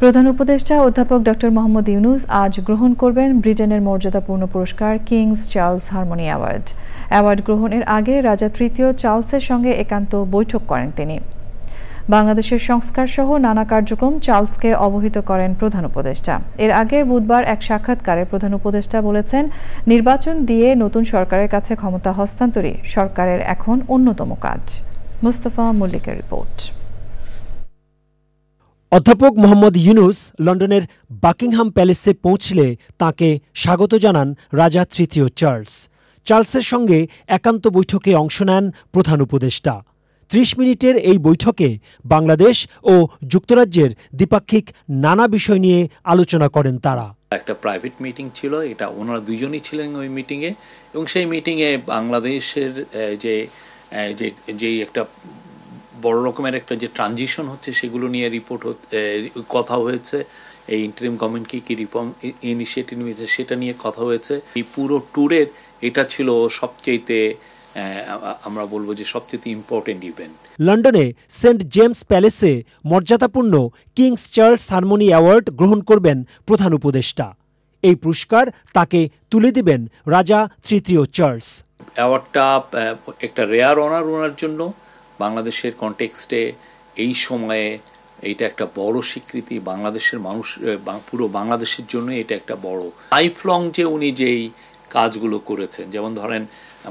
প্রধান উপদেষ্টা অধ্যাপক ডক্টর মোহাম্মদ ইউনূস আজ গ্রহণ করবেন ব্রিটেনের মর্যাদাপূর্ণ পুরস্কার King's Charles harmony award. Award গ্রহণের আগে রাজা তৃতীয় চার্লসের সঙ্গে একান্ত বৈঠক করেন তিনি। বাংলাদেশের সংস্কার সহ নানা কার্যক্রম চার্লসকে অবহিত করেন প্রধান উপদেষ্টা। এর আগে বুধবার এক সাক্ষাৎকারে প্রধান উপদেষ্টা বলেছেন, নির্বাচন দিয়ে নতুন সরকারের কাছে ক্ষমতা হস্তান্তরই সরকারের এখন অন্যতম কাজ। মুস্তফা মল্লিকের রিপোর্ট। অধ্যাপক মোহাম্মদ ইউনূস লন্ডনের বাকিংহাম প্যালেসে পৌঁছলে তাকে স্বাগত জানান রাজা তৃতীয় চার্লস। চার্লসের সঙ্গে একান্ত বৈঠকে অংশ নেন প্রধান উপদেষ্টা। ৩০ মিনিটের এই বৈঠকে বাংলাদেশ ও যুক্তরাজ্যের দ্বিপাক্ষিক নানা বিষয় নিয়ে আলোচনা করেন তারা। একটা প্রাইভেট মিটিং ছিল, এটা ওনারা দুইজনই ছিলেন ওই মিটিংয়ে, এবং সেই মিটিংয়ে বাংলাদেশের যে একটা বড় রকমের একটা যে ট্রানজিশন হচ্ছে সেগুলো নিয়ে কথা হয়েছে। এই ইন্টারিম গভর্নমেন্ট কি রিফর্ম ইনিশিয়েটিভ নিয়েছে সেটা নিয়ে কথা হয়েছে। এই পুরো ট্যুরের এটা ছিল সবচেয়ে আমরা বলবো যে সবচেয়ে ইম্পর্টেন্ট ইভেন্ট। লন্ডনে সেন্ট জেমস প্যালেসে মর্যাদাপূর্ণ কিংস চার্লস হারমোনি অ্যাওয়ার্ড গ্রহণ করবেন প্রধান উপদেষ্টা। এই পুরস্কার তাকে তুলে দিবেন রাজা তৃতীয় চার্লস। অ্যাওয়ার্ডটা একটা রেয়ার অনার ওনার জন্য। বাংলাদেশের কনটেক্সটে এই সময়ে এইটা একটা বড় স্বীকৃতি। বাংলাদেশের মানুষ, পুরো বাংলাদেশের জন্য এটা একটা বড় লাইফ লং যে উনি যেই কাজগুলো করেছেন, যেমন ধরেন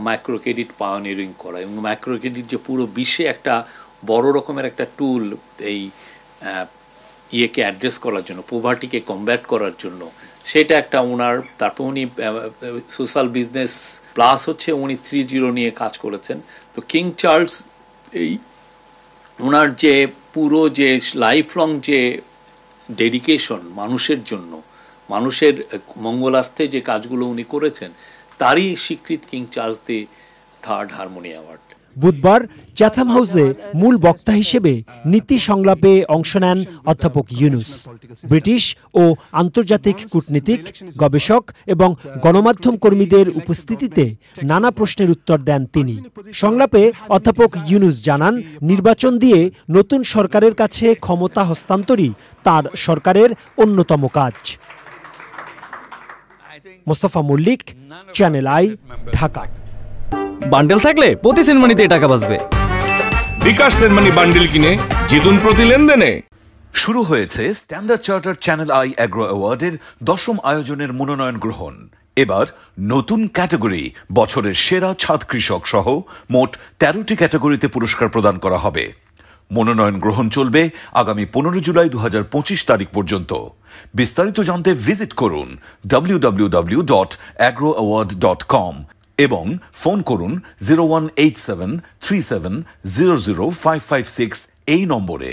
মাইক্রো ক্রেডিট পায়োনিয়ারিং করা, এবং মাইক্রো ক্রেডিট যে পুরো বিশ্বে একটা বড় রকমের একটা টুল এই ইয়েকে অ্যাড্রেস করার জন্য, পোভার্টিকে কমব্যাট করার জন্য, সেটা একটা ওনার। তারপর উনি সোশ্যাল বিজনেস প্লাস হচ্ছে উনি 3.0 নিয়ে কাজ করেছেন। তো কিং চার্লস এই ওনার যে পুরো যে লাইফ লং যে ডেডিকেশন মানুষের জন্য, মানুষের মঙ্গলার্থে যে কাজগুলো উনি করেছেন, তারই স্বীকৃতি king Charles the third harmony award. বুধবার চ্যাথাম হাউসে মূল বক্তা হিসেবে নীতি সংলাপে অংশ নেন অধ্যাপক ইউনূস। ব্রিটিশ ও আন্তর্জাতিক কূটনীতিক, গবেষক এবং গণমাধ্যম কর্মীদের উপস্থিতিতে নানা প্রশ্নের উত্তর দেন তিনি। সংলাপে অধ্যাপক ইউনূস জানান, নির্বাচন দিয়ে নতুন সরকারের কাছে ক্ষমতা হস্তান্তরই তার সরকারের অন্যতম কাজ। Mustafa Mallik, channel I, Dhaka. Bundle থাকলে প্রতি সেনমানিতে টাকা বাঁচবে। বিকাশ সেনমানি বান্ডেল কিনে জিতুন প্রতি লেনদেনে। শুরু হয়েছে Standard Chartered channel i agro অ্যাওয়ার্ডের 10ম আয়োজনের মনোনয়ন গ্রহণ। এবার নতুন ক্যাটাগরি বছরের সেরা ছাদ কৃষক সহ মোট 13টি ক্যাটাগরিতে পুরস্কার প্রদান করা হবে। মনোনয়ন গ্রহণ চলবে আগামী 15 জুলাই 2025 তারিখ পর্যন্ত। বিস্তারিত জানতে ভিজিট করুন www.agroaward.com এবং ফোন করুন 018737000556 এই নম্বরে।